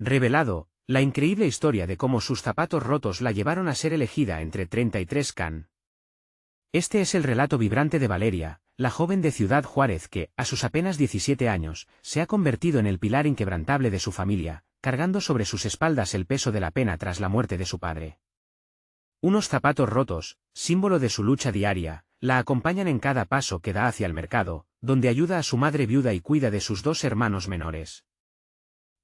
revelado la increíble historia de cómo sus zapatos rotos la llevaron a ser elegida entre 33 can. Este es el relato vibrante de Valeria, la joven de Ciudad Juárez que, a sus apenas 17 años, se ha convertido en el pilar inquebrantable de su familia, cargando sobre sus espaldas el peso de la pena tras la muerte de su padre. Unos zapatos rotos, símbolo de su lucha diaria, la acompañan en cada paso que da hacia el mercado, donde ayuda a su madre viuda y cuida de sus 2 hermanos menores.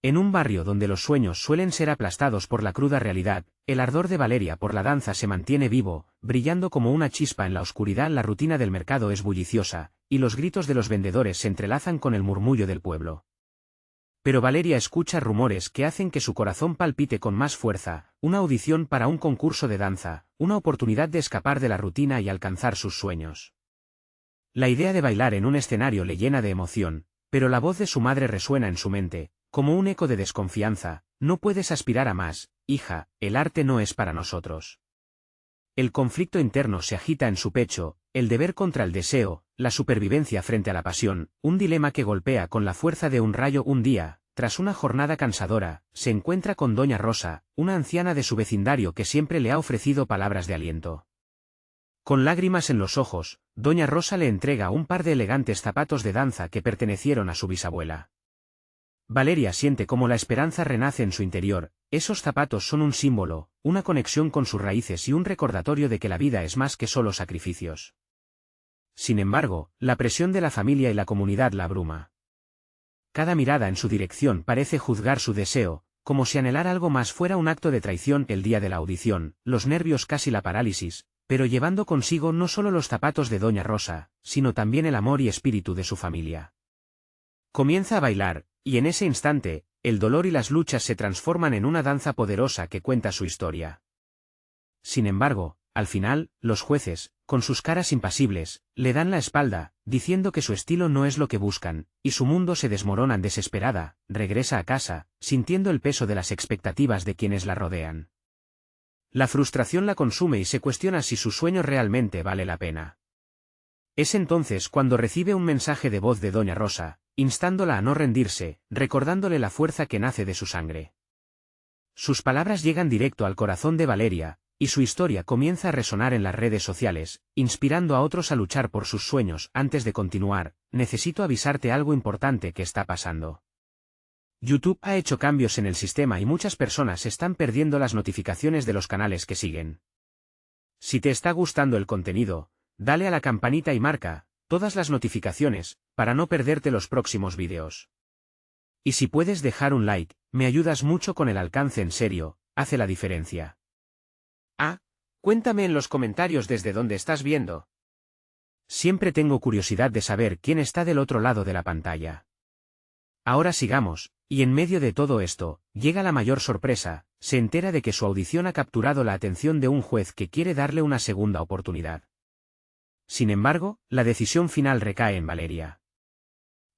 En un barrio donde los sueños suelen ser aplastados por la cruda realidad, el ardor de Valeria por la danza se mantiene vivo, brillando como una chispa en la oscuridad. La rutina del mercado es bulliciosa, y los gritos de los vendedores se entrelazan con el murmullo del pueblo. Pero Valeria escucha rumores que hacen que su corazón palpite con más fuerza, una audición para un concurso de danza, una oportunidad de escapar de la rutina y alcanzar sus sueños. La idea de bailar en un escenario le llena de emoción, pero la voz de su madre resuena en su mente, como un eco de desconfianza: no puedes aspirar a más, hija, el arte no es para nosotros. El conflicto interno se agita en su pecho, el deber contra el deseo, la supervivencia frente a la pasión, un dilema que golpea con la fuerza de un rayo. Un día, tras una jornada cansadora, se encuentra con Doña Rosa, una anciana de su vecindario que siempre le ha ofrecido palabras de aliento. Con lágrimas en los ojos, Doña Rosa le entrega un par de elegantes zapatos de danza que pertenecieron a su bisabuela. Valeria siente cómo la esperanza renace en su interior. Esos zapatos son un símbolo, una conexión con sus raíces y un recordatorio de que la vida es más que solo sacrificios. Sin embargo, la presión de la familia y la comunidad la abruma. Cada mirada en su dirección parece juzgar su deseo, como si anhelar algo más fuera un acto de traición. El día de la audición, los nervios, casi la parálisis, pero llevando consigo no solo los zapatos de Doña Rosa, sino también el amor y espíritu de su familia. Comienza a bailar, y en ese instante, el dolor y las luchas se transforman en una danza poderosa que cuenta su historia. Sin embargo, al final, los jueces, con sus caras impasibles, le dan la espalda, diciendo que su estilo no es lo que buscan, y su mundo se desmorona. Desesperada, regresa a casa, sintiendo el peso de las expectativas de quienes la rodean. La frustración la consume y se cuestiona si su sueño realmente vale la pena. Es entonces cuando recibe un mensaje de voz de Doña Rosa, instándola a no rendirse, recordándole la fuerza que nace de su sangre. Sus palabras llegan directo al corazón de Valeria, y su historia comienza a resonar en las redes sociales, inspirando a otros a luchar por sus sueños. Antes de continuar, necesito avisarte algo importante que está pasando. YouTube ha hecho cambios en el sistema y muchas personas están perdiendo las notificaciones de los canales que siguen. Si te está gustando el contenido, dale a la campanita y marca todas las notificaciones, para no perderte los próximos vídeos. Y si puedes dejar un like, me ayudas mucho con el alcance. En serio, hace la diferencia. Cuéntame en los comentarios desde dónde estás viendo. Siempre tengo curiosidad de saber quién está del otro lado de la pantalla. Ahora sigamos, y en medio de todo esto, llega la mayor sorpresa: se entera de que su audición ha capturado la atención de un juez que quiere darle una segunda oportunidad. Sin embargo, la decisión final recae en Valeria.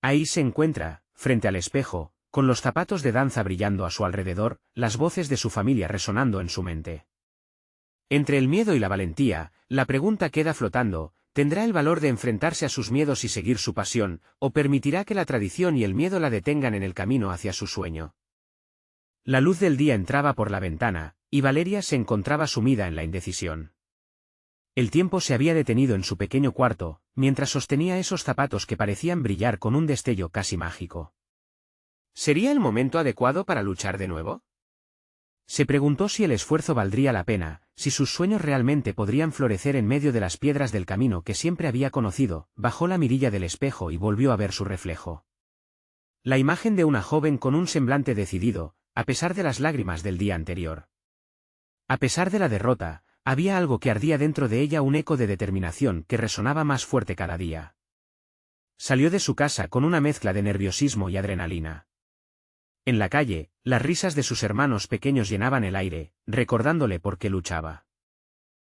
Ahí se encuentra, frente al espejo, con los zapatos de danza brillando a su alrededor, las voces de su familia resonando en su mente. Entre el miedo y la valentía, la pregunta queda flotando: ¿tendrá el valor de enfrentarse a sus miedos y seguir su pasión, o permitirá que la tradición y el miedo la detengan en el camino hacia su sueño? La luz del día entraba por la ventana, y Valeria se encontraba sumida en la indecisión. El tiempo se había detenido en su pequeño cuarto, mientras sostenía esos zapatos que parecían brillar con un destello casi mágico. ¿Sería el momento adecuado para luchar de nuevo? Se preguntó si el esfuerzo valdría la pena, si sus sueños realmente podrían florecer en medio de las piedras del camino que siempre había conocido. Bajó la mirilla del espejo y volvió a ver su reflejo. La imagen de una joven con un semblante decidido, a pesar de las lágrimas del día anterior. A pesar de la derrota, había algo que ardía dentro de ella, un eco de determinación que resonaba más fuerte cada día. Salió de su casa con una mezcla de nerviosismo y adrenalina. En la calle, las risas de sus hermanos pequeños llenaban el aire, recordándole por qué luchaba.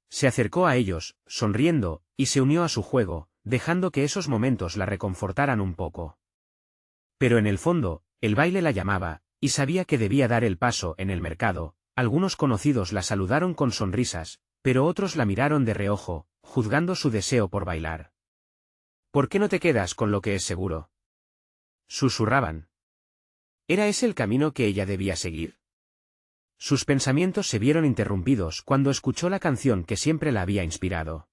Se acercó a ellos, sonriendo, y se unió a su juego, dejando que esos momentos la reconfortaran un poco. Pero en el fondo, el baile la llamaba, y sabía que debía dar el paso. En el mercado, algunos conocidos la saludaron con sonrisas, pero otros la miraron de reojo, juzgando su deseo por bailar. ¿Por qué no te quedas con lo que es seguro?, susurraban. ¿Era ese el camino que ella debía seguir? Sus pensamientos se vieron interrumpidos cuando escuchó la canción que siempre la había inspirado.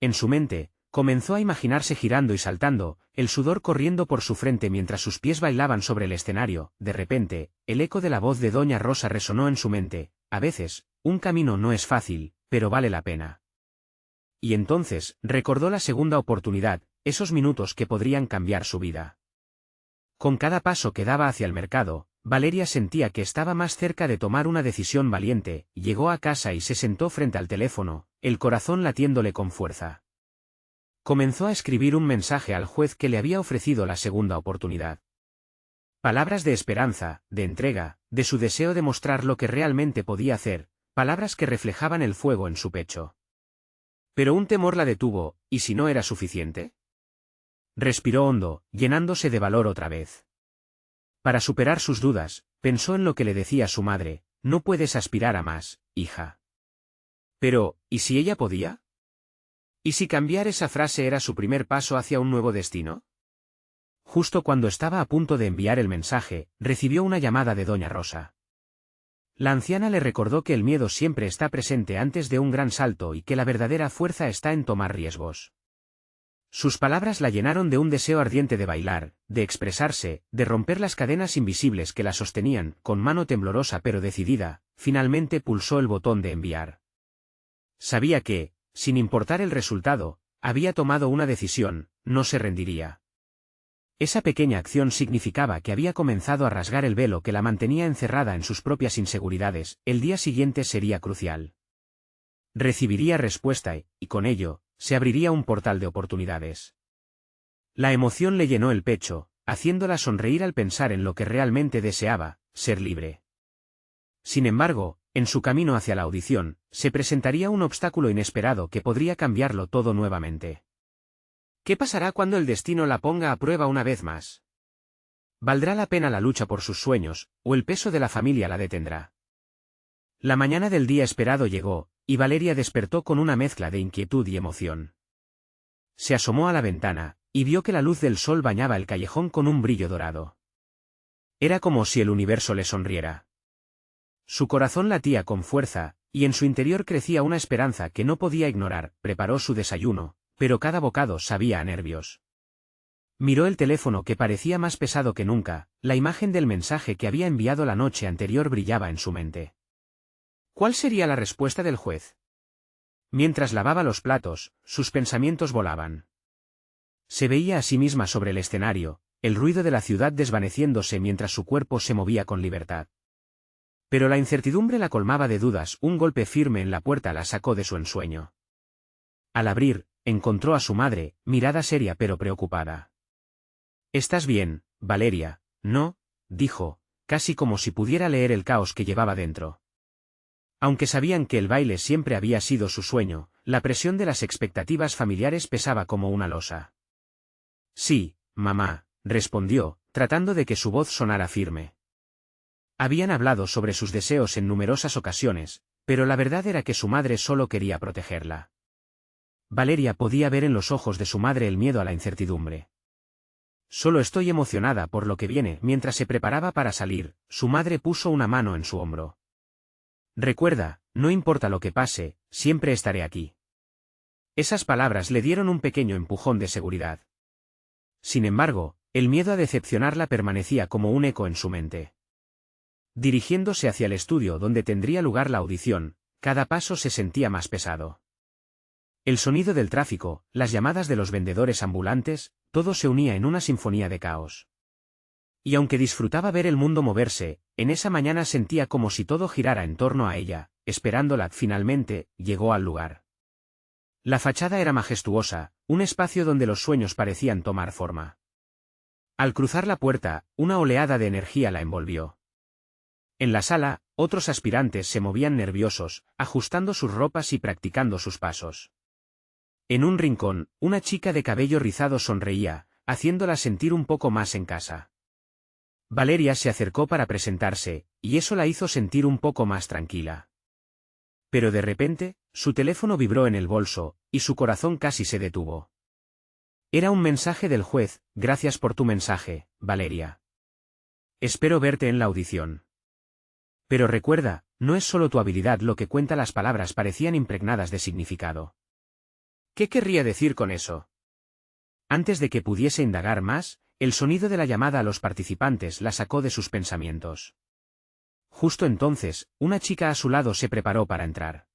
En su mente, comenzó a imaginarse girando y saltando, el sudor corriendo por su frente mientras sus pies bailaban sobre el escenario. De repente, el eco de la voz de Doña Rosa resonó en su mente: a veces, un camino no es fácil, pero vale la pena. Y entonces, recordó la segunda oportunidad, esos minutos que podrían cambiar su vida. Con cada paso que daba hacia el mercado, Valeria sentía que estaba más cerca de tomar una decisión valiente. Llegó a casa y se sentó frente al teléfono, el corazón latiéndole con fuerza. Comenzó a escribir un mensaje al juez que le había ofrecido la segunda oportunidad. Palabras de esperanza, de entrega, de su deseo de mostrar lo que realmente podía hacer, palabras que reflejaban el fuego en su pecho. Pero un temor la detuvo: ¿y si no era suficiente? Respiró hondo, llenándose de valor otra vez. Para superar sus dudas, pensó en lo que le decía su madre: no puedes aspirar a más, hija. Pero, ¿y si ella podía? ¿Y si cambiar esa frase era su primer paso hacia un nuevo destino? Justo cuando estaba a punto de enviar el mensaje, recibió una llamada de Doña Rosa. La anciana le recordó que el miedo siempre está presente antes de un gran salto y que la verdadera fuerza está en tomar riesgos. Sus palabras la llenaron de un deseo ardiente de bailar, de expresarse, de romper las cadenas invisibles que la sostenían. Con mano temblorosa pero decidida, finalmente pulsó el botón de enviar. Sabía que, sin importar el resultado, había tomado una decisión: no se rendiría. Esa pequeña acción significaba que había comenzado a rasgar el velo que la mantenía encerrada en sus propias inseguridades. El día siguiente sería crucial. Recibiría respuesta y, con ello, se abriría un portal de oportunidades. La emoción le llenó el pecho, haciéndola sonreír al pensar en lo que realmente deseaba: ser libre. Sin embargo, en su camino hacia la audición, se presentaría un obstáculo inesperado que podría cambiarlo todo nuevamente. ¿Qué pasará cuando el destino la ponga a prueba una vez más? ¿Valdrá la pena la lucha por sus sueños, o el peso de la familia la detendrá? La mañana del día esperado llegó, y Valeria despertó con una mezcla de inquietud y emoción. Se asomó a la ventana, y vio que la luz del sol bañaba el callejón con un brillo dorado. Era como si el universo le sonriera. Su corazón latía con fuerza, y en su interior crecía una esperanza que no podía ignorar. Preparó su desayuno, pero cada bocado sabía a nervios. Miró el teléfono, que parecía más pesado que nunca. La imagen del mensaje que había enviado la noche anterior brillaba en su mente. ¿Cuál sería la respuesta del juez? Mientras lavaba los platos, sus pensamientos volaban. Se veía a sí misma sobre el escenario, el ruido de la ciudad desvaneciéndose mientras su cuerpo se movía con libertad. Pero la incertidumbre la colmaba de dudas. Un golpe firme en la puerta la sacó de su ensueño. Al abrir, encontró a su madre, mirada seria pero preocupada. «¿Estás bien, Valeria?» «No», dijo, casi como si pudiera leer el caos que llevaba dentro. Aunque sabían que el baile siempre había sido su sueño, la presión de las expectativas familiares pesaba como una losa. «Sí, mamá», respondió, tratando de que su voz sonara firme. Habían hablado sobre sus deseos en numerosas ocasiones, pero la verdad era que su madre solo quería protegerla. Valeria podía ver en los ojos de su madre el miedo a la incertidumbre. «Solo estoy emocionada por lo que viene». Mientras se preparaba para salir, su madre puso una mano en su hombro. «Recuerda, no importa lo que pase, siempre estaré aquí». Esas palabras le dieron un pequeño empujón de seguridad. Sin embargo, el miedo a decepcionarla permanecía como un eco en su mente. Dirigiéndose hacia el estudio donde tendría lugar la audición, cada paso se sentía más pesado. El sonido del tráfico, las llamadas de los vendedores ambulantes, todo se unía en una sinfonía de caos. Y aunque disfrutaba ver el mundo moverse, en esa mañana sentía como si todo girara en torno a ella. Esperándola. Finalmente, llegó al lugar. La fachada era majestuosa, un espacio donde los sueños parecían tomar forma. Al cruzar la puerta, una oleada de energía la envolvió. En la sala, otros aspirantes se movían nerviosos, ajustando sus ropas y practicando sus pasos. En un rincón, una chica de cabello rizado sonreía, haciéndola sentir un poco más en casa. Valeria se acercó para presentarse, y eso la hizo sentir un poco más tranquila. Pero de repente, su teléfono vibró en el bolso, y su corazón casi se detuvo. Era un mensaje del juez: «Gracias por tu mensaje, Valeria». Espero verte en la audición. Pero recuerda, no es solo tu habilidad lo que cuenta, las palabras parecían impregnadas de significado. ¿Qué querría decir con eso? Antes de que pudiese indagar más, el sonido de la llamada a los participantes la sacó de sus pensamientos. Justo entonces, una chica a su lado se preparó para entrar.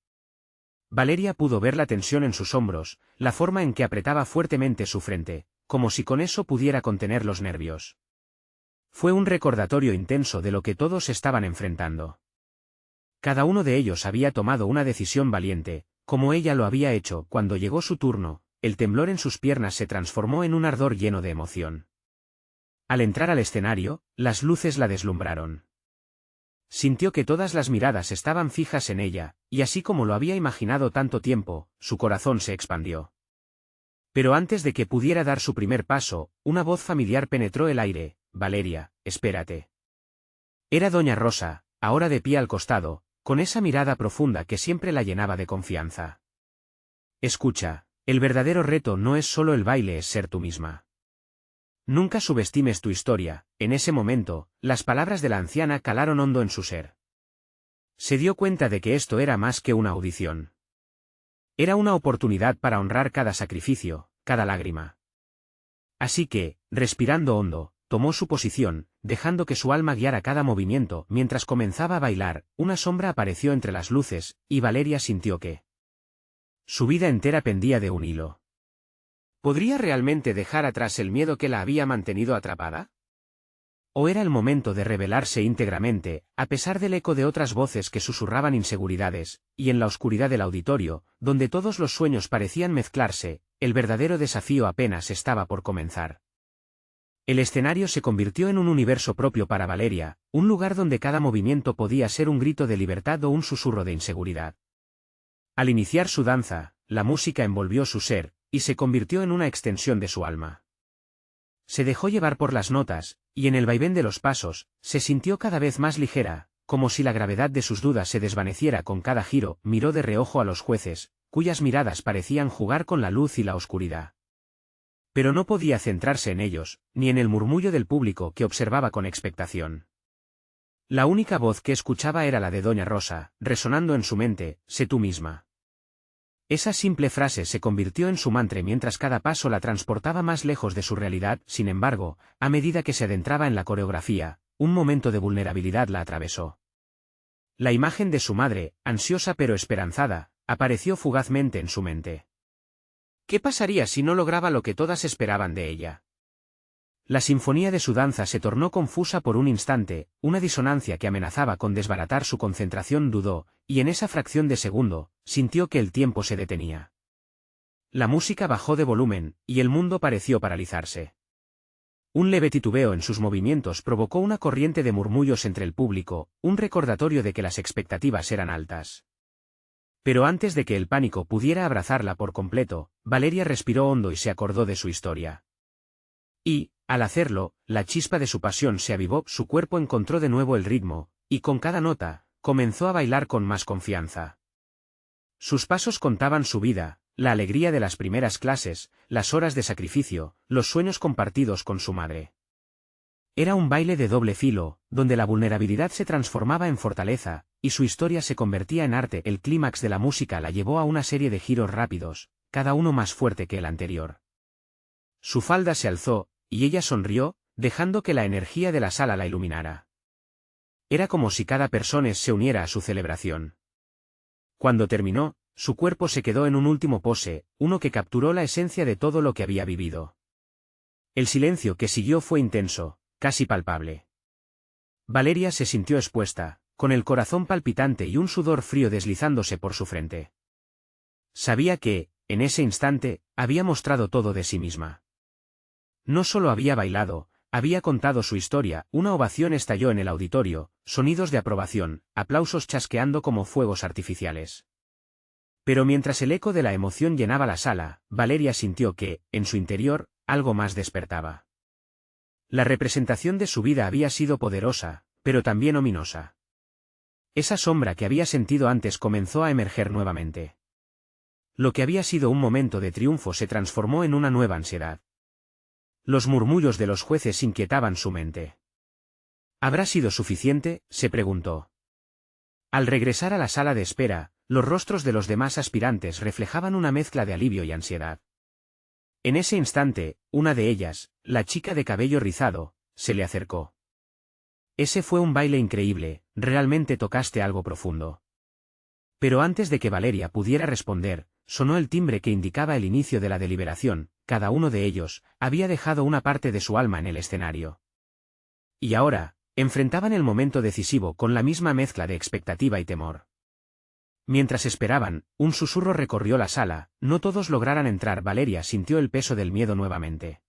Valeria pudo ver la tensión en sus hombros, la forma en que apretaba fuertemente su frente, como si con eso pudiera contener los nervios. Fue un recordatorio intenso de lo que todos estaban enfrentando. Cada uno de ellos había tomado una decisión valiente, como ella lo había hecho cuando llegó su turno. El temblor en sus piernas se transformó en un ardor lleno de emoción. Al entrar al escenario, las luces la deslumbraron. Sintió que todas las miradas estaban fijas en ella, y así como lo había imaginado tanto tiempo, su corazón se expandió. Pero antes de que pudiera dar su primer paso, una voz familiar penetró el aire. «Valeria, espérate». Era doña Rosa, ahora de pie al costado, con esa mirada profunda que siempre la llenaba de confianza. «Escucha, el verdadero reto no es solo el baile, es ser tú misma. Nunca subestimes tu historia». En ese momento, las palabras de la anciana calaron hondo en su ser. Se dio cuenta de que esto era más que una audición. Era una oportunidad para honrar cada sacrificio, cada lágrima. Así que, respirando hondo, tomó su posición, dejando que su alma guiara cada movimiento. Mientras comenzaba a bailar, una sombra apareció entre las luces, y Valeria sintió que su vida entera pendía de un hilo. ¿Podría realmente dejar atrás el miedo que la había mantenido atrapada? ¿O era el momento de revelarse íntegramente, a pesar del eco de otras voces que susurraban inseguridades? Y en la oscuridad del auditorio, donde todos los sueños parecían mezclarse, el verdadero desafío apenas estaba por comenzar. El escenario se convirtió en un universo propio para Valeria, un lugar donde cada movimiento podía ser un grito de libertad o un susurro de inseguridad. Al iniciar su danza, la música envolvió su ser, y se convirtió en una extensión de su alma. Se dejó llevar por las notas, y en el vaivén de los pasos, se sintió cada vez más ligera, como si la gravedad de sus dudas se desvaneciera con cada giro. Miró de reojo a los jueces, cuyas miradas parecían jugar con la luz y la oscuridad. Pero no podía centrarse en ellos, ni en el murmullo del público que observaba con expectación. La única voz que escuchaba era la de doña Rosa, resonando en su mente: «Sé tú misma». Esa simple frase se convirtió en su mantra mientras cada paso la transportaba más lejos de su realidad. Sin embargo, a medida que se adentraba en la coreografía, un momento de vulnerabilidad la atravesó. La imagen de su madre, ansiosa pero esperanzada, apareció fugazmente en su mente. ¿Qué pasaría si no lograba lo que todas esperaban de ella? La sinfonía de su danza se tornó confusa por un instante, una disonancia que amenazaba con desbaratar su concentración. Dudó, y en esa fracción de segundo, sintió que el tiempo se detenía. La música bajó de volumen, y el mundo pareció paralizarse. Un leve titubeo en sus movimientos provocó una corriente de murmullos entre el público, un recordatorio de que las expectativas eran altas. Pero antes de que el pánico pudiera abrazarla por completo, Valeria respiró hondo y se acordó de su historia. Y, al hacerlo, la chispa de su pasión se avivó, su cuerpo encontró de nuevo el ritmo, y con cada nota, comenzó a bailar con más confianza. Sus pasos contaban su vida, la alegría de las primeras clases, las horas de sacrificio, los sueños compartidos con su madre. Era un baile de doble filo, donde la vulnerabilidad se transformaba en fortaleza, y su historia se convertía en arte. El clímax de la música la llevó a una serie de giros rápidos, cada uno más fuerte que el anterior. Su falda se alzó, y ella sonrió, dejando que la energía de la sala la iluminara. Era como si cada persona se uniera a su celebración. Cuando terminó, su cuerpo se quedó en un último pose, uno que capturó la esencia de todo lo que había vivido. El silencio que siguió fue intenso, casi palpable. Valeria se sintió expuesta, con el corazón palpitante y un sudor frío deslizándose por su frente. Sabía que, en ese instante, había mostrado todo de sí misma. No solo había bailado, había contado su historia. Una ovación estalló en el auditorio, sonidos de aprobación, aplausos chasqueando como fuegos artificiales. Pero mientras el eco de la emoción llenaba la sala, Valeria sintió que, en su interior, algo más despertaba. La representación de su vida había sido poderosa, pero también ominosa. Esa sombra que había sentido antes comenzó a emerger nuevamente. Lo que había sido un momento de triunfo se transformó en una nueva ansiedad. Los murmullos de los jueces inquietaban su mente. ¿Habrá sido suficiente?, se preguntó. Al regresar a la sala de espera, los rostros de los demás aspirantes reflejaban una mezcla de alivio y ansiedad. En ese instante, una de ellas, la chica de cabello rizado, se le acercó. Ese fue un baile increíble, realmente tocaste algo profundo. Pero antes de que Valeria pudiera responder, sonó el timbre que indicaba el inicio de la deliberación. Cada uno de ellos había dejado una parte de su alma en el escenario. Y ahora, enfrentaban el momento decisivo con la misma mezcla de expectativa y temor. Mientras esperaban, un susurro recorrió la sala, no todos lograran entrar. Valeria sintió el peso del miedo nuevamente.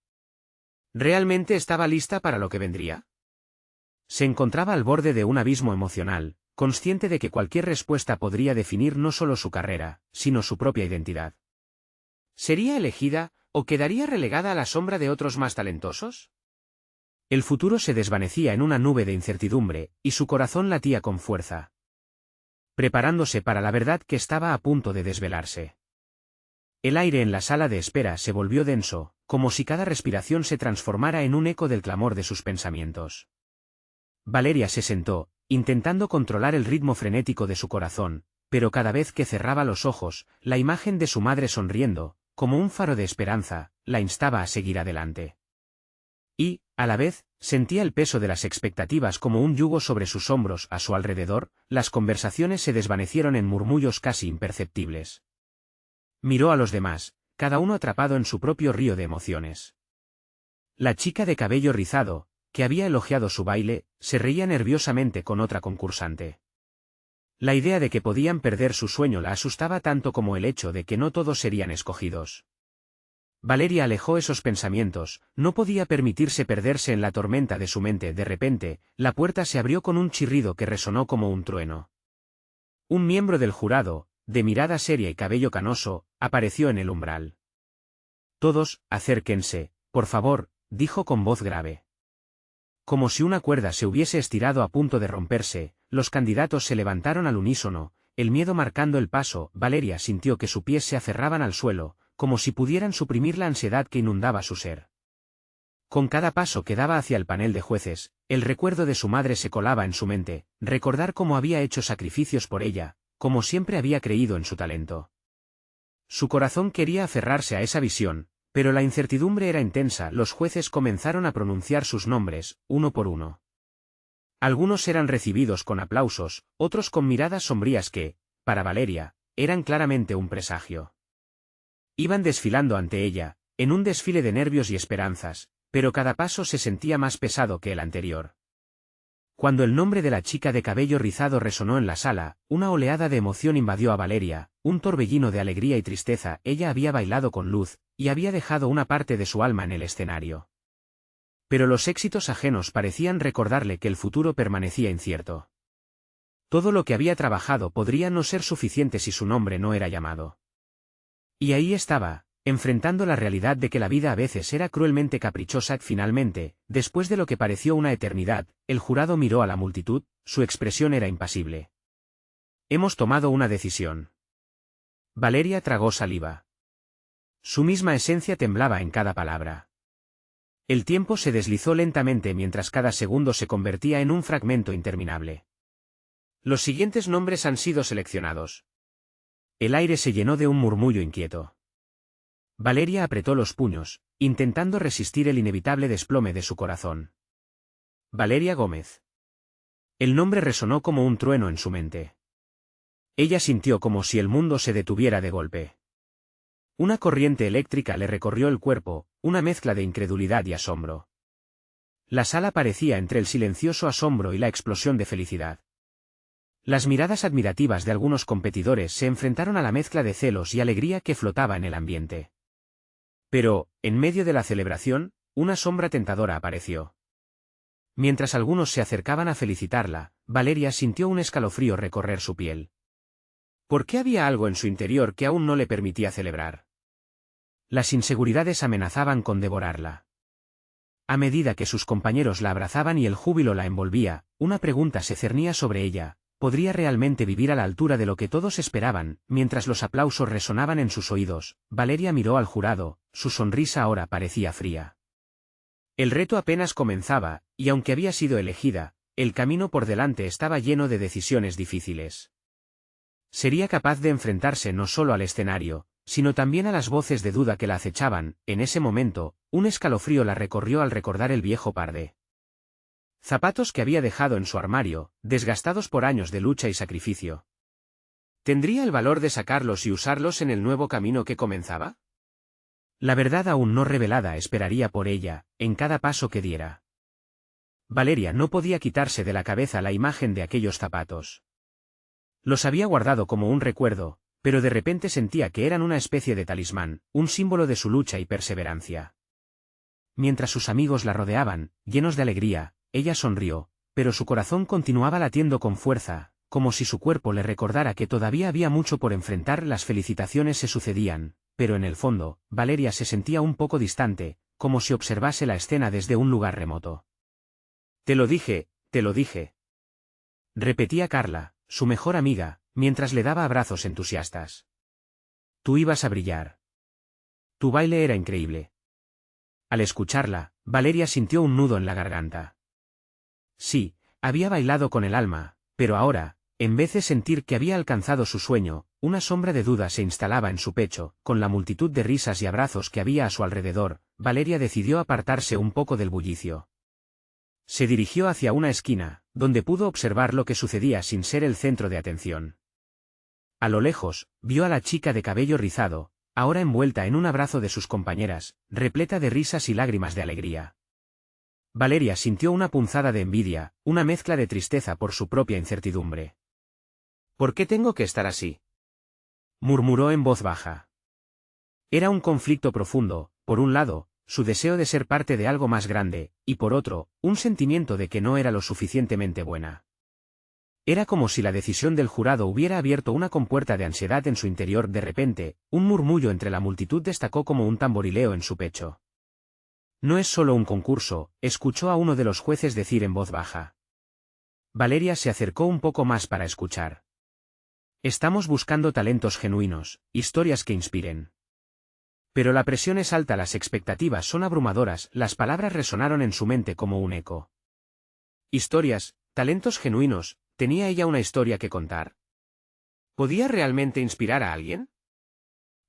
¿Realmente estaba lista para lo que vendría? Se encontraba al borde de un abismo emocional, consciente de que cualquier respuesta podría definir no solo su carrera, sino su propia identidad. ¿Sería elegida, o quedaría relegada a la sombra de otros más talentosos? El futuro se desvanecía en una nube de incertidumbre, y su corazón latía con fuerza, preparándose para la verdad que estaba a punto de desvelarse. El aire en la sala de espera se volvió denso, como si cada respiración se transformara en un eco del clamor de sus pensamientos. Valeria se sentó, intentando controlar el ritmo frenético de su corazón, pero cada vez que cerraba los ojos, la imagen de su madre sonriendo, como un faro de esperanza, la instaba a seguir adelante. Y, a la vez, sentía el peso de las expectativas como un yugo sobre sus hombros. A su alrededor, las conversaciones se desvanecieron en murmullos casi imperceptibles. Miró a los demás, cada uno atrapado en su propio río de emociones. La chica de cabello rizado, que había elogiado su baile, se reía nerviosamente con otra concursante. La idea de que podían perder su sueño la asustaba tanto como el hecho de que no todos serían escogidos. Valeria alejó esos pensamientos, no podía permitirse perderse en la tormenta de su mente. De repente, la puerta se abrió con un chirrido que resonó como un trueno. Un miembro del jurado, de mirada seria y cabello canoso, apareció en el umbral. «Todos, acérquense, por favor», dijo con voz grave. Como si una cuerda se hubiese estirado a punto de romperse, los candidatos se levantaron al unísono, el miedo marcando el paso. Valeria sintió que sus pies se aferraban al suelo, como si pudieran suprimir la ansiedad que inundaba su ser. Con cada paso que daba hacia el panel de jueces, el recuerdo de su madre se colaba en su mente, recordar cómo había hecho sacrificios por ella, cómo siempre había creído en su talento. Su corazón quería aferrarse a esa visión, pero la incertidumbre era intensa. Los jueces comenzaron a pronunciar sus nombres, uno por uno. Algunos eran recibidos con aplausos, otros con miradas sombrías que, para Valeria, eran claramente un presagio. Iban desfilando ante ella, en un desfile de nervios y esperanzas, pero cada paso se sentía más pesado que el anterior. Cuando el nombre de la chica de cabello rizado resonó en la sala, una oleada de emoción invadió a Valeria, un torbellino de alegría y tristeza. Ella había bailado con luz, y había dejado una parte de su alma en el escenario. Pero los éxitos ajenos parecían recordarle que el futuro permanecía incierto. Todo lo que había trabajado podría no ser suficiente si su nombre no era llamado. Y ahí estaba, enfrentando la realidad de que la vida a veces era cruelmente caprichosa. Finalmente, después de lo que pareció una eternidad, el jurado miró a la multitud, su expresión era impasible. «Hemos tomado una decisión». Valeria tragó saliva. Su misma esencia temblaba en cada palabra. El tiempo se deslizó lentamente mientras cada segundo se convertía en un fragmento interminable. Los siguientes nombres han sido seleccionados. El aire se llenó de un murmullo inquieto. Valeria apretó los puños, intentando resistir el inevitable desplome de su corazón. Valeria Gómez. El nombre resonó como un trueno en su mente. Ella sintió como si el mundo se detuviera de golpe. Una corriente eléctrica le recorrió el cuerpo, una mezcla de incredulidad y asombro. La sala parecía entre el silencioso asombro y la explosión de felicidad. Las miradas admirativas de algunos competidores se enfrentaron a la mezcla de celos y alegría que flotaba en el ambiente. Pero, en medio de la celebración, una sombra tentadora apareció. Mientras algunos se acercaban a felicitarla, Valeria sintió un escalofrío recorrer su piel. ¿Por qué había algo en su interior que aún no le permitía celebrar? Las inseguridades amenazaban con devorarla. A medida que sus compañeros la abrazaban y el júbilo la envolvía, una pregunta se cernía sobre ella: ¿podría realmente vivir a la altura de lo que todos esperaban? Mientras los aplausos resonaban en sus oídos, Valeria miró al jurado, su sonrisa ahora parecía fría. El reto apenas comenzaba, y aunque había sido elegida, el camino por delante estaba lleno de decisiones difíciles. Sería capaz de enfrentarse no solo al escenario, sino también a las voces de duda que la acechaban. En ese momento, un escalofrío la recorrió al recordar el viejo par de zapatos que había dejado en su armario, desgastados por años de lucha y sacrificio. ¿Tendría el valor de sacarlos y usarlos en el nuevo camino que comenzaba? La verdad aún no revelada esperaría por ella, en cada paso que diera. Valeria no podía quitarse de la cabeza la imagen de aquellos zapatos. Los había guardado como un recuerdo, pero de repente sentía que eran una especie de talismán, un símbolo de su lucha y perseverancia. Mientras sus amigos la rodeaban, llenos de alegría, ella sonrió, pero su corazón continuaba latiendo con fuerza, como si su cuerpo le recordara que todavía había mucho por enfrentar. Las felicitaciones se sucedían, pero en el fondo, Valeria se sentía un poco distante, como si observase la escena desde un lugar remoto. Te lo dije, repetía Carla, su mejor amiga, mientras le daba abrazos entusiastas. Tú ibas a brillar. Tu baile era increíble. Al escucharla, Valeria sintió un nudo en la garganta. Sí, había bailado con el alma, pero ahora, en vez de sentir que había alcanzado su sueño, una sombra de duda se instalaba en su pecho. Con la multitud de risas y abrazos que había a su alrededor, Valeria decidió apartarse un poco del bullicio. Se dirigió hacia una esquina, donde pudo observar lo que sucedía sin ser el centro de atención. A lo lejos, vio a la chica de cabello rizado, ahora envuelta en un abrazo de sus compañeras, repleta de risas y lágrimas de alegría. Valeria sintió una punzada de envidia, una mezcla de tristeza por su propia incertidumbre. ¿Por qué tengo que estar así?, murmuró en voz baja. Era un conflicto profundo, por un lado, su deseo de ser parte de algo más grande, y por otro, un sentimiento de que no era lo suficientemente buena. Era como si la decisión del jurado hubiera abierto una compuerta de ansiedad en su interior. De repente, un murmullo entre la multitud destacó como un tamborileo en su pecho. No es solo un concurso, escuchó a uno de los jueces decir en voz baja. Valeria se acercó un poco más para escuchar. Estamos buscando talentos genuinos, historias que inspiren. Pero la presión es alta, las expectativas son abrumadoras. Las palabras resonaron en su mente como un eco. Historias, talentos genuinos, ¿tenía ella una historia que contar? ¿Podía realmente inspirar a alguien?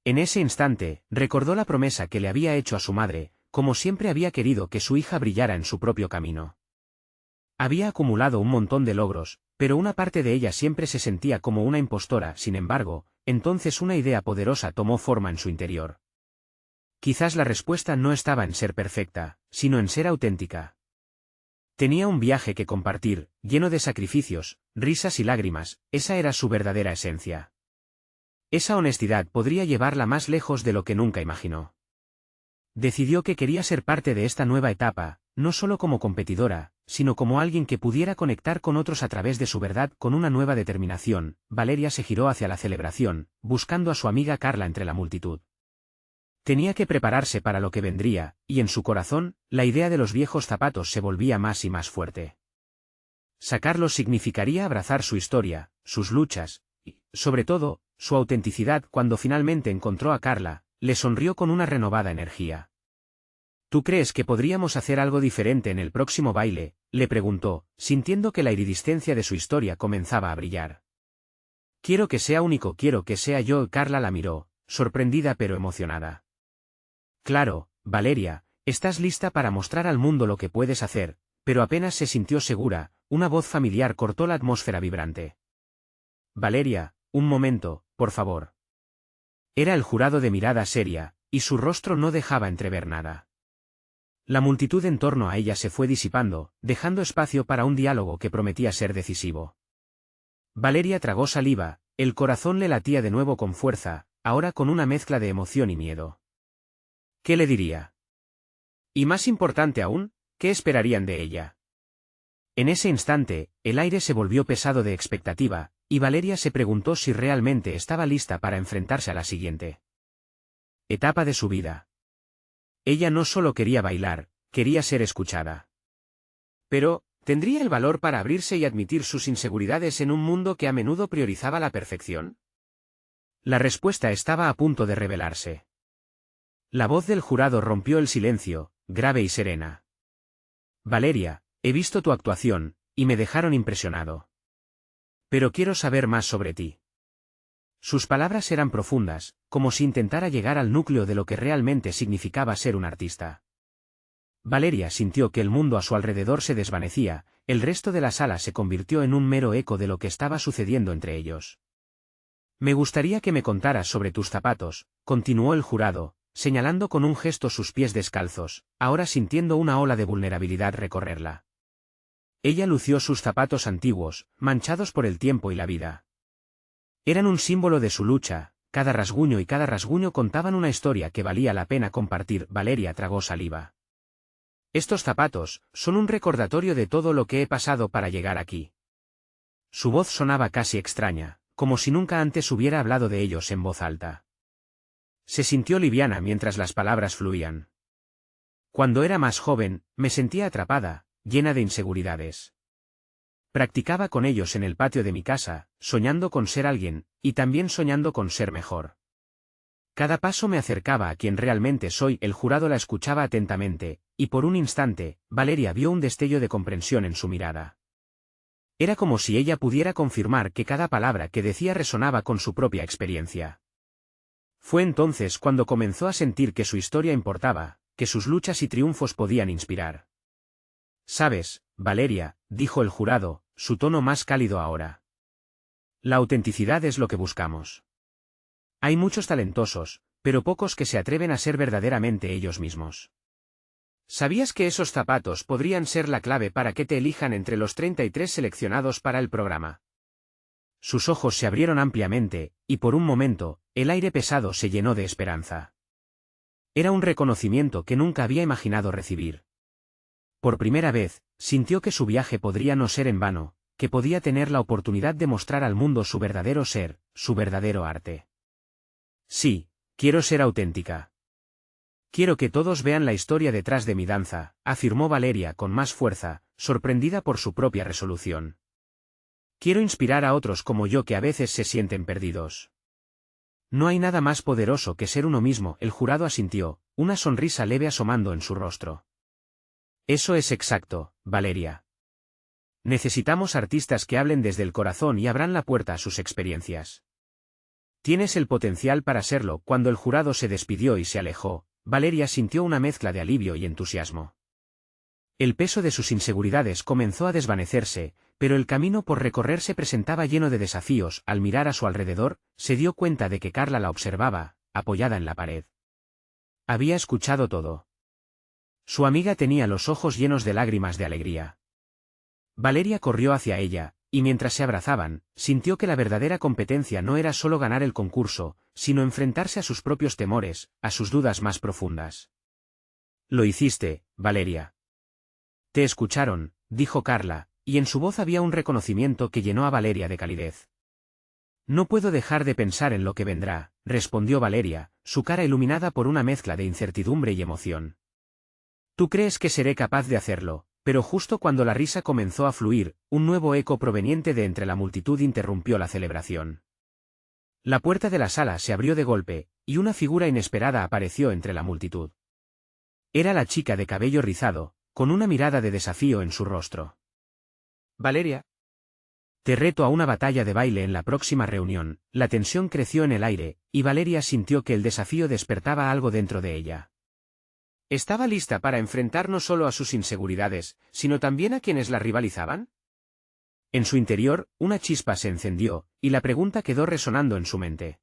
En ese instante, recordó la promesa que le había hecho a su madre, como siempre había querido que su hija brillara en su propio camino. Había acumulado un montón de logros, pero una parte de ella siempre se sentía como una impostora. Sin embargo, entonces una idea poderosa tomó forma en su interior. Quizás la respuesta no estaba en ser perfecta, sino en ser auténtica. Tenía un viaje que compartir, lleno de sacrificios, risas y lágrimas. Esa era su verdadera esencia. Esa honestidad podría llevarla más lejos de lo que nunca imaginó. Decidió que quería ser parte de esta nueva etapa, no solo como competidora, sino como alguien que pudiera conectar con otros a través de su verdad. Con una nueva determinación, Valeria se giró hacia la celebración, buscando a su amiga Carla entre la multitud. Tenía que prepararse para lo que vendría, y en su corazón, la idea de los viejos zapatos se volvía más y más fuerte. Sacarlos significaría abrazar su historia, sus luchas, y, sobre todo, su autenticidad. Cuando finalmente encontró a Carla, le sonrió con una renovada energía. ¿Tú crees que podríamos hacer algo diferente en el próximo baile?, le preguntó, sintiendo que la iridiscencia de su historia comenzaba a brillar. Quiero que sea único, quiero que sea yo. Carla la miró, sorprendida pero emocionada. Claro, Valeria, estás lista para mostrar al mundo lo que puedes hacer, pero apenas se sintió segura, una voz familiar cortó la atmósfera vibrante. Valeria, un momento, por favor. Era el jurado de mirada seria, y su rostro no dejaba entrever nada. La multitud en torno a ella se fue disipando, dejando espacio para un diálogo que prometía ser decisivo. Valeria tragó saliva, el corazón le latía de nuevo con fuerza, ahora con una mezcla de emoción y miedo. ¿Qué le diría? Y más importante aún, ¿qué esperarían de ella? En ese instante, el aire se volvió pesado de expectativa, y Valeria se preguntó si realmente estaba lista para enfrentarse a la siguiente etapa de su vida. Ella no solo quería bailar, quería ser escuchada. Pero, ¿tendría el valor para abrirse y admitir sus inseguridades en un mundo que a menudo priorizaba la perfección? La respuesta estaba a punto de revelarse. La voz del jurado rompió el silencio, grave y serena. Valeria, he visto tu actuación, y me dejaron impresionado. Pero quiero saber más sobre ti. Sus palabras eran profundas, como si intentara llegar al núcleo de lo que realmente significaba ser un artista. Valeria sintió que el mundo a su alrededor se desvanecía, el resto de la sala se convirtió en un mero eco de lo que estaba sucediendo entre ellos. Me gustaría que me contaras sobre tus zapatos, continuó el jurado, señalando con un gesto sus pies descalzos, ahora sintiendo una ola de vulnerabilidad recorrerla. Ella lució sus zapatos antiguos, manchados por el tiempo y la vida. Eran un símbolo de su lucha, cada rasguño contaban una historia que valía la pena compartir. Valeria tragó saliva. Estos zapatos son un recordatorio de todo lo que he pasado para llegar aquí. Su voz sonaba casi extraña, como si nunca antes hubiera hablado de ellos en voz alta. Se sintió liviana mientras las palabras fluían. Cuando era más joven, me sentía atrapada, llena de inseguridades. Practicaba con ellos en el patio de mi casa, soñando con ser alguien, y también soñando con ser mejor. Cada paso me acercaba a quien realmente soy. El jurado la escuchaba atentamente, y por un instante, Valeria vio un destello de comprensión en su mirada. Era como si ella pudiera confirmar que cada palabra que decía resonaba con su propia experiencia. Fue entonces cuando comenzó a sentir que su historia importaba, que sus luchas y triunfos podían inspirar. «Sabes, Valeria», dijo el jurado, su tono más cálido ahora. «La autenticidad es lo que buscamos. Hay muchos talentosos, pero pocos que se atreven a ser verdaderamente ellos mismos. ¿Sabías que esos zapatos podrían ser la clave para que te elijan entre los 33 seleccionados para el programa?» Sus ojos se abrieron ampliamente, y por un momento, el aire pesado se llenó de esperanza. Era un reconocimiento que nunca había imaginado recibir. Por primera vez, sintió que su viaje podría no ser en vano, que podía tener la oportunidad de mostrar al mundo su verdadero ser, su verdadero arte. «Sí, quiero ser auténtica. Quiero que todos vean la historia detrás de mi danza», afirmó Valeria con más fuerza, sorprendida por su propia resolución. «Quiero inspirar a otros como yo que a veces se sienten perdidos». «No hay nada más poderoso que ser uno mismo», el jurado asintió, una sonrisa leve asomando en su rostro. «Eso es exacto, Valeria. Necesitamos artistas que hablen desde el corazón y abran la puerta a sus experiencias. Tienes el potencial para serlo». Cuando el jurado se despidió y se alejó, Valeria sintió una mezcla de alivio y entusiasmo. El peso de sus inseguridades comenzó a desvanecerse, pero el camino por recorrer se presentaba lleno de desafíos. Al mirar a su alrededor, se dio cuenta de que Carla la observaba, apoyada en la pared. Había escuchado todo. Su amiga tenía los ojos llenos de lágrimas de alegría. Valeria corrió hacia ella, y mientras se abrazaban, sintió que la verdadera competencia no era solo ganar el concurso, sino enfrentarse a sus propios temores, a sus dudas más profundas. «Lo hiciste, Valeria». «Te escucharon», dijo Carla, y en su voz había un reconocimiento que llenó a Valeria de calidez. «No puedo dejar de pensar en lo que vendrá», respondió Valeria, su cara iluminada por una mezcla de incertidumbre y emoción. «Tú crees que seré capaz de hacerlo», pero justo cuando la risa comenzó a fluir, un nuevo eco proveniente de entre la multitud interrumpió la celebración. La puerta de la sala se abrió de golpe, y una figura inesperada apareció entre la multitud. Era la chica de cabello rizado, con una mirada de desafío en su rostro. «Valeria. Te reto a una batalla de baile en la próxima reunión». La tensión creció en el aire, y Valeria sintió que el desafío despertaba algo dentro de ella. ¿Estaba lista para enfrentar no solo a sus inseguridades, sino también a quienes la rivalizaban? En su interior, una chispa se encendió, y la pregunta quedó resonando en su mente.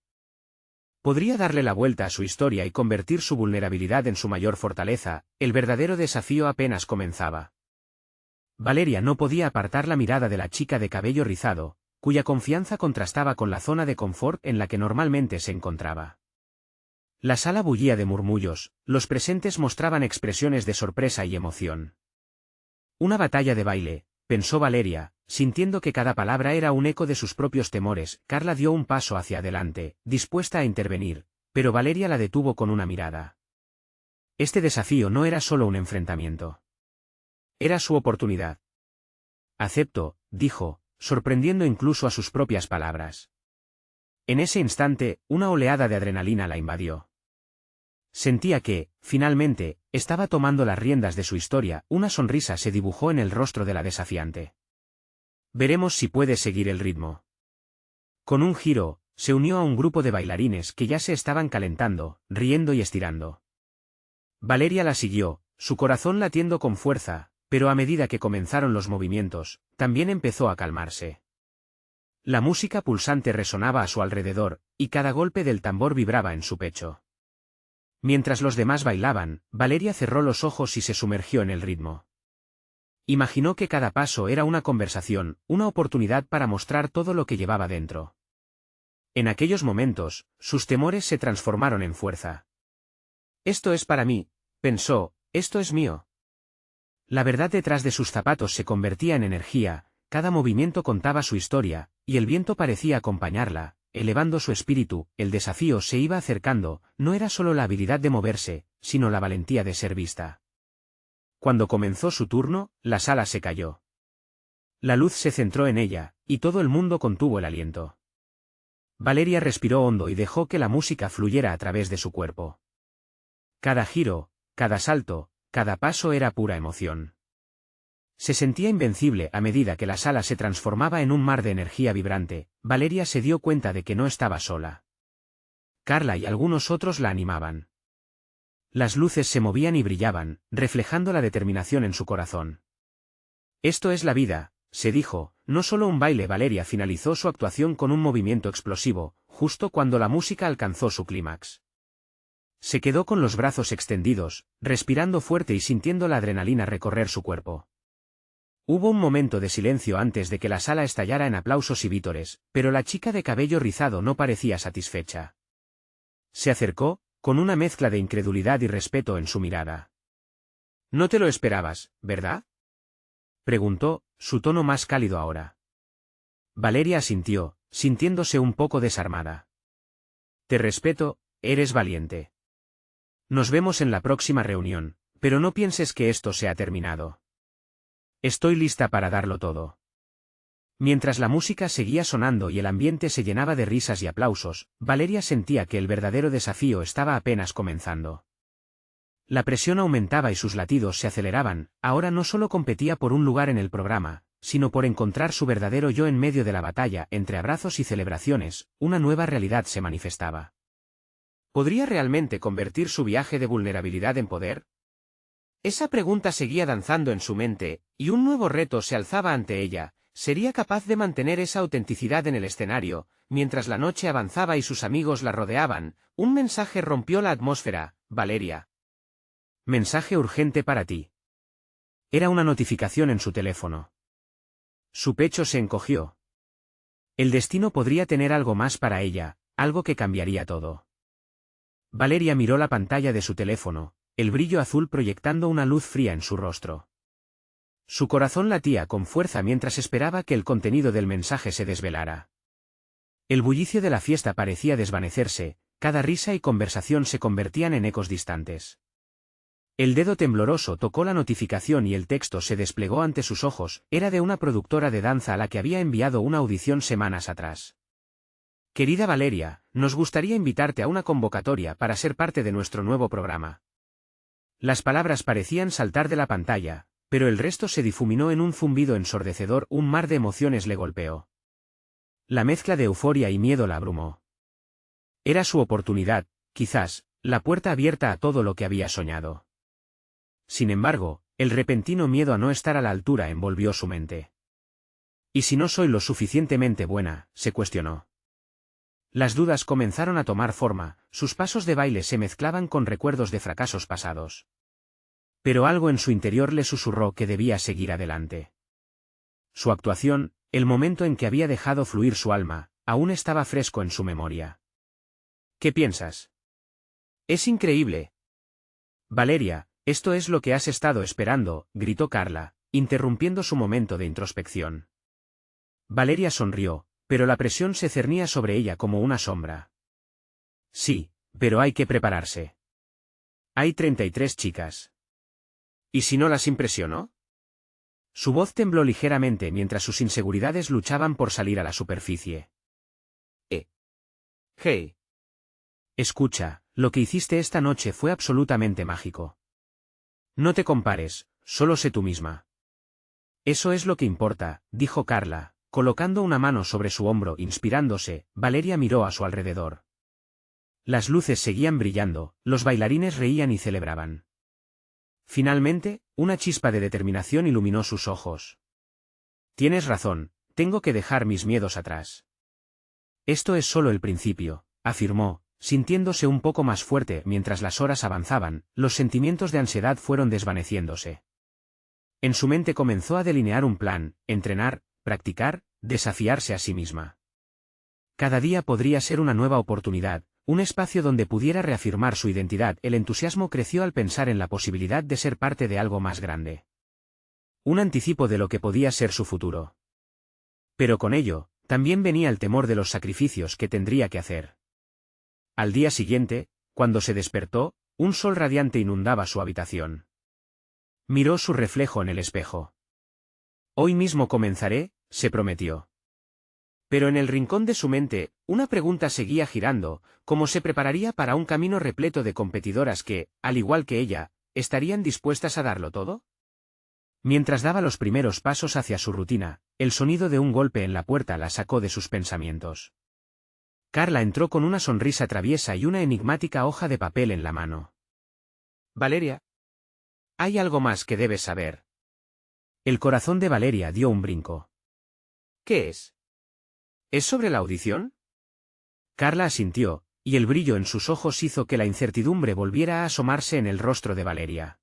¿Podría darle la vuelta a su historia y convertir su vulnerabilidad en su mayor fortaleza? El verdadero desafío apenas comenzaba. Valeria no podía apartar la mirada de la chica de cabello rizado, cuya confianza contrastaba con la zona de confort en la que normalmente se encontraba. La sala bullía de murmullos, los presentes mostraban expresiones de sorpresa y emoción. «Una batalla de baile», pensó Valeria, sintiendo que cada palabra era un eco de sus propios temores. Carla dio un paso hacia adelante, dispuesta a intervenir, pero Valeria la detuvo con una mirada. Este desafío no era solo un enfrentamiento. Era su oportunidad. «Acepto», dijo, sorprendiendo incluso a sus propias palabras. En ese instante, una oleada de adrenalina la invadió. Sentía que, finalmente, estaba tomando las riendas de su historia. Una sonrisa se dibujó en el rostro de la desafiante. Veremos si puedes seguir el ritmo. Con un giro, se unió a un grupo de bailarines que ya se estaban calentando, riendo y estirando. Valeria la siguió, su corazón latiendo con fuerza, pero a medida que comenzaron los movimientos, también empezó a calmarse. La música pulsante resonaba a su alrededor, y cada golpe del tambor vibraba en su pecho. Mientras los demás bailaban, Valeria cerró los ojos y se sumergió en el ritmo. Imaginó que cada paso era una conversación, una oportunidad para mostrar todo lo que llevaba dentro. En aquellos momentos, sus temores se transformaron en fuerza. Esto es para mí, pensó, esto es mío. La verdad detrás de sus zapatos se convertía en energía, cada movimiento contaba su historia, y el viento parecía acompañarla, elevando su espíritu. El desafío se iba acercando, no era solo la habilidad de moverse, sino la valentía de ser vista. Cuando comenzó su turno, la sala se cayó. La luz se centró en ella, y todo el mundo contuvo el aliento. Valeria respiró hondo y dejó que la música fluyera a través de su cuerpo. Cada giro, cada salto, cada paso era pura emoción. Se sentía invencible a medida que la sala se transformaba en un mar de energía vibrante. Valeria se dio cuenta de que no estaba sola. Carla y algunos otros la animaban. Las luces se movían y brillaban, reflejando la determinación en su corazón. Esto es la vida, se dijo, no solo un baile. Valeria finalizó su actuación con un movimiento explosivo, justo cuando la música alcanzó su clímax. Se quedó con los brazos extendidos, respirando fuerte y sintiendo la adrenalina recorrer su cuerpo. Hubo un momento de silencio antes de que la sala estallara en aplausos y vítores, pero la chica de cabello rizado no parecía satisfecha. Se acercó, con una mezcla de incredulidad y respeto en su mirada. «No te lo esperabas, ¿verdad?», preguntó, su tono más cálido ahora. Valeria asintió, sintiéndose un poco desarmada. «Te respeto, eres valiente. Nos vemos en la próxima reunión, pero no pienses que esto se ha terminado. Estoy lista para darlo todo». Mientras la música seguía sonando y el ambiente se llenaba de risas y aplausos, Valeria sentía que el verdadero desafío estaba apenas comenzando. La presión aumentaba y sus latidos se aceleraban. Ahora no solo competía por un lugar en el programa, sino por encontrar su verdadero yo en medio de la batalla. Entre abrazos y celebraciones, una nueva realidad se manifestaba. ¿Podría realmente convertir su viaje de vulnerabilidad en poder? Esa pregunta seguía danzando en su mente, y un nuevo reto se alzaba ante ella. ¿Sería capaz de mantener esa autenticidad en el escenario? Mientras la noche avanzaba y sus amigos la rodeaban, un mensaje rompió la atmósfera. «Valeria. Mensaje urgente para ti». Era una notificación en su teléfono. Su pecho se encogió. El destino podría tener algo más para ella, algo que cambiaría todo. Valeria miró la pantalla de su teléfono, el brillo azul proyectando una luz fría en su rostro. Su corazón latía con fuerza mientras esperaba que el contenido del mensaje se desvelara. El bullicio de la fiesta parecía desvanecerse, cada risa y conversación se convertían en ecos distantes. El dedo tembloroso tocó la notificación y el texto se desplegó ante sus ojos. Era de una productora de danza a la que había enviado una audición semanas atrás. «Querida Valeria, nos gustaría invitarte a una convocatoria para ser parte de nuestro nuevo programa». Las palabras parecían saltar de la pantalla, pero el resto se difuminó en un zumbido ensordecedor. Un mar de emociones le golpeó. La mezcla de euforia y miedo la abrumó. Era su oportunidad, quizás, la puerta abierta a todo lo que había soñado. Sin embargo, el repentino miedo a no estar a la altura envolvió su mente. ¿Y si no soy lo suficientemente buena?, se cuestionó. Las dudas comenzaron a tomar forma, sus pasos de baile se mezclaban con recuerdos de fracasos pasados. Pero algo en su interior le susurró que debía seguir adelante. Su actuación, el momento en que había dejado fluir su alma, aún estaba fresco en su memoria. «¿Qué piensas? Es increíble». «Valeria, esto es lo que has estado esperando», gritó Carla, interrumpiendo su momento de introspección. Valeria sonrió, pero la presión se cernía sobre ella como una sombra. «Sí, pero hay que prepararse. Hay 33 chicas. ¿Y si no las impresionó?». Su voz tembló ligeramente mientras sus inseguridades luchaban por salir a la superficie. «Hey. Escucha, lo que hiciste esta noche fue absolutamente mágico. No te compares, solo sé tú misma». Eso es lo que importa, dijo Carla, colocando una mano sobre su hombro. Inspirándose, Valeria miró a su alrededor. Las luces seguían brillando, los bailarines reían y celebraban. Finalmente, una chispa de determinación iluminó sus ojos. Tienes razón, tengo que dejar mis miedos atrás. Esto es solo el principio, afirmó, sintiéndose un poco más fuerte. Mientras las horas avanzaban, los sentimientos de ansiedad fueron desvaneciéndose. En su mente comenzó a delinear un plan: entrenar, practicar, desafiarse a sí misma. Cada día podría ser una nueva oportunidad, un espacio donde pudiera reafirmar su identidad. El entusiasmo creció al pensar en la posibilidad de ser parte de algo más grande. Un anticipo de lo que podía ser su futuro. Pero con ello, también venía el temor de los sacrificios que tendría que hacer. Al día siguiente, cuando se despertó, un sol radiante inundaba su habitación. Miró su reflejo en el espejo. Hoy mismo comenzaré, se prometió. Pero en el rincón de su mente, una pregunta seguía girando: ¿cómo se prepararía para un camino repleto de competidoras que, al igual que ella, estarían dispuestas a darlo todo? Mientras daba los primeros pasos hacia su rutina, el sonido de un golpe en la puerta la sacó de sus pensamientos. Carla entró con una sonrisa traviesa y una enigmática hoja de papel en la mano. Valeria. Hay algo más que debes saber. El corazón de Valeria dio un brinco. ¿Qué es? ¿Es sobre la audición? Carla asintió, y el brillo en sus ojos hizo que la incertidumbre volviera a asomarse en el rostro de Valeria.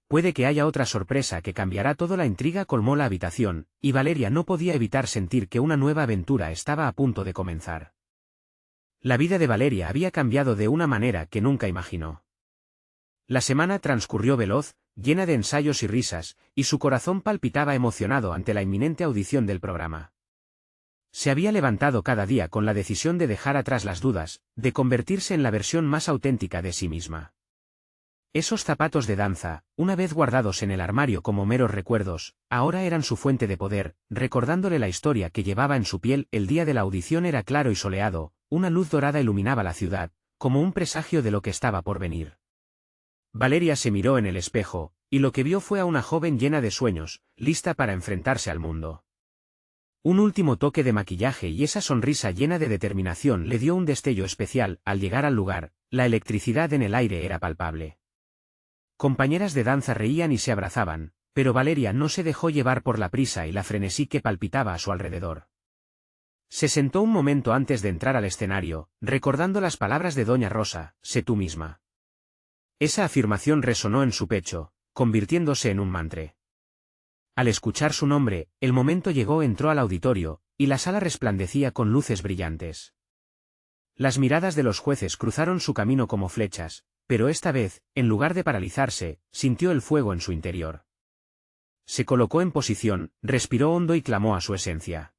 Puede que haya otra sorpresa que cambiará todo. La intriga colmó la habitación, y Valeria no podía evitar sentir que una nueva aventura estaba a punto de comenzar. La vida de Valeria había cambiado de una manera que nunca imaginó. La semana transcurrió veloz, llena de ensayos y risas, y su corazón palpitaba emocionado ante la inminente audición del programa. Se había levantado cada día con la decisión de dejar atrás las dudas, de convertirse en la versión más auténtica de sí misma. Esos zapatos de danza, una vez guardados en el armario como meros recuerdos, ahora eran su fuente de poder, recordándole la historia que llevaba en su piel. El día de la audición era claro y soleado, una luz dorada iluminaba la ciudad, como un presagio de lo que estaba por venir. Valeria se miró en el espejo, y lo que vio fue a una joven llena de sueños, lista para enfrentarse al mundo. Un último toque de maquillaje y esa sonrisa llena de determinación le dio un destello especial. Al llegar al lugar, la electricidad en el aire era palpable. Compañeras de danza reían y se abrazaban, pero Valeria no se dejó llevar por la prisa y la frenesí que palpitaba a su alrededor. Se sentó un momento antes de entrar al escenario, recordando las palabras de Doña Rosa: sé tú misma. Esa afirmación resonó en su pecho, convirtiéndose en un mantra. Al escuchar su nombre, el momento llegó. Entró al auditorio, y la sala resplandecía con luces brillantes. Las miradas de los jueces cruzaron su camino como flechas, pero esta vez, en lugar de paralizarse, sintió el fuego en su interior. Se colocó en posición, respiró hondo y clamó a su esencia.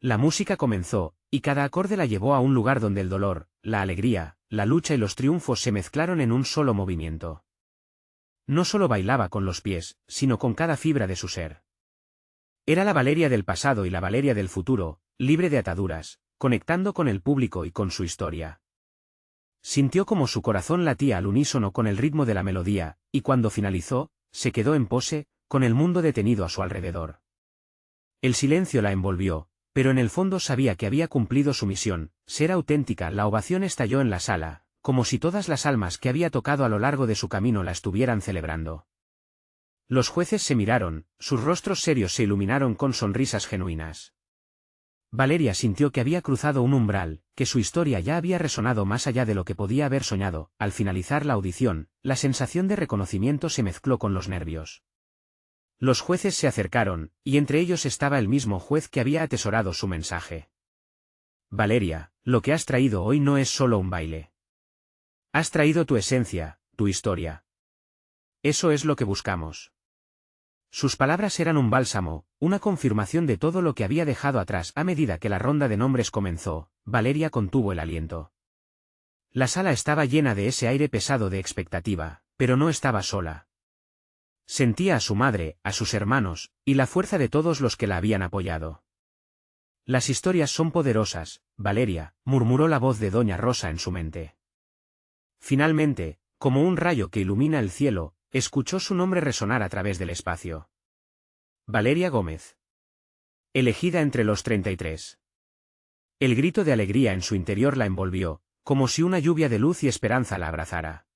La música comenzó, y cada acorde la llevó a un lugar donde el dolor, la alegría, la lucha y los triunfos se mezclaron en un solo movimiento. No solo bailaba con los pies, sino con cada fibra de su ser. Era la Valeria del pasado y la Valeria del futuro, libre de ataduras, conectando con el público y con su historia. Sintió como su corazón latía al unísono con el ritmo de la melodía, y cuando finalizó, se quedó en pose, con el mundo detenido a su alrededor. El silencio la envolvió, pero en el fondo sabía que había cumplido su misión: ser auténtica. La ovación estalló en la sala, como si todas las almas que había tocado a lo largo de su camino la estuvieran celebrando. Los jueces se miraron, sus rostros serios se iluminaron con sonrisas genuinas. Valeria sintió que había cruzado un umbral, que su historia ya había resonado más allá de lo que podía haber soñado. Al finalizar la audición, la sensación de reconocimiento se mezcló con los nervios. Los jueces se acercaron, y entre ellos estaba el mismo juez que había atesorado su mensaje. Valeria, lo que has traído hoy no es solo un baile. Has traído tu esencia, tu historia. Eso es lo que buscamos. Sus palabras eran un bálsamo, una confirmación de todo lo que había dejado atrás. A medida que la ronda de nombres comenzó, Valeria contuvo el aliento. La sala estaba llena de ese aire pesado de expectativa, pero no estaba sola. Sentía a su madre, a sus hermanos, y la fuerza de todos los que la habían apoyado. Las historias son poderosas, Valeria, murmuró la voz de Doña Rosa en su mente. Finalmente, como un rayo que ilumina el cielo, escuchó su nombre resonar a través del espacio. Valeria Gómez. Elegida entre los 33. El grito de alegría en su interior la envolvió, como si una lluvia de luz y esperanza la abrazara.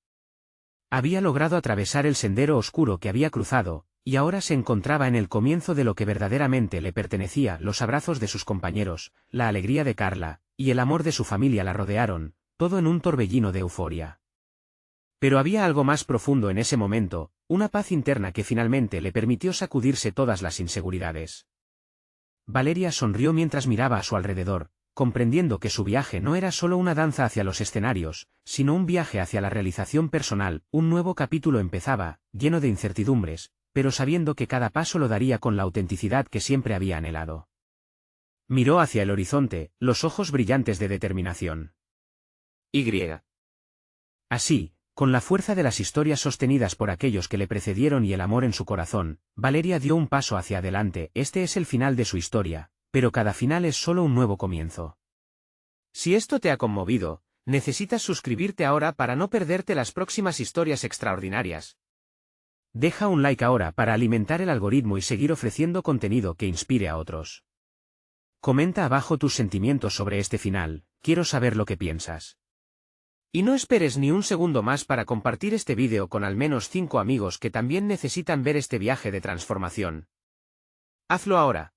Había logrado atravesar el sendero oscuro que había cruzado, y ahora se encontraba en el comienzo de lo que verdaderamente le pertenecía. Los abrazos de sus compañeros, la alegría de Carla, y el amor de su familia la rodearon, todo en un torbellino de euforia. Pero había algo más profundo en ese momento, una paz interna que finalmente le permitió sacudirse todas las inseguridades. Valeria sonrió mientras miraba a su alrededor, comprendiendo que su viaje no era solo una danza hacia los escenarios, sino un viaje hacia la realización personal. Un nuevo capítulo empezaba, lleno de incertidumbres, pero sabiendo que cada paso lo daría con la autenticidad que siempre había anhelado. Miró hacia el horizonte, los ojos brillantes de determinación. Así, con la fuerza de las historias sostenidas por aquellos que le precedieron y el amor en su corazón, Valeria dio un paso hacia adelante. Este es el final de su historia, pero cada final es solo un nuevo comienzo. Si esto te ha conmovido, necesitas suscribirte ahora para no perderte las próximas historias extraordinarias. Deja un like ahora para alimentar el algoritmo y seguir ofreciendo contenido que inspire a otros. Comenta abajo tus sentimientos sobre este final, quiero saber lo que piensas. Y no esperes ni un segundo más para compartir este vídeo con al menos 5 amigos que también necesitan ver este viaje de transformación. Hazlo ahora.